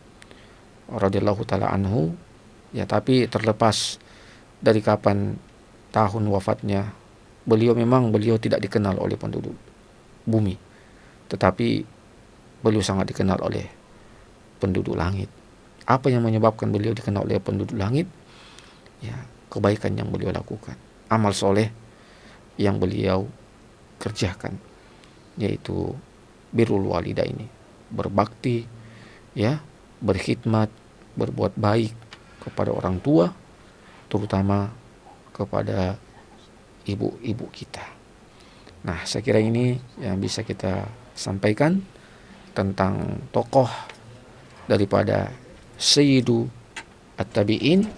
radhiyallahu taala anhu ya. Tapi terlepas dari kapan tahun wafatnya, beliau tidak dikenal oleh penduduk bumi, tetapi beliau sangat dikenal oleh penduduk langit. Apa yang menyebabkan beliau dikenal oleh penduduk langit? Ya, kebaikan yang beliau lakukan, amal soleh yang beliau kerjakan, yaitu birrul walidaini, berbakti ya, berkhidmat, berbuat baik kepada orang tua, terutama kepada ibu-ibu kita. Nah, saya kira ini yang bisa kita sampaikan tentang tokoh daripada Sayyidu At-Tabi'in,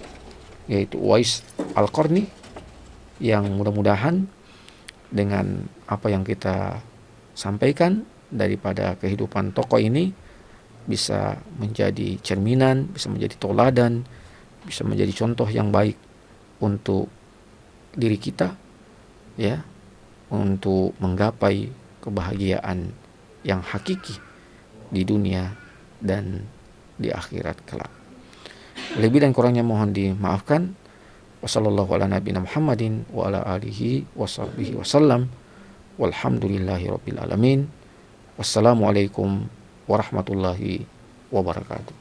yaitu Uwais Al-Qarni, yang mudah-mudahan dengan apa yang kita sampaikan daripada kehidupan tokoh ini bisa menjadi cerminan, bisa menjadi toladan, bisa menjadi contoh yang baik untuk diri kita ya, untuk menggapai kebahagiaan yang hakiki di dunia dan di akhirat kelak. Lebih dan kurangnya mohon dimaafkan. Wassallallahu ala nabiyina Muhammadin wa ala alihi washabbihi wasallam. Walhamdulillahi rabbil alamin. Wassalamualaikum warahmatullahi wabarakatuh.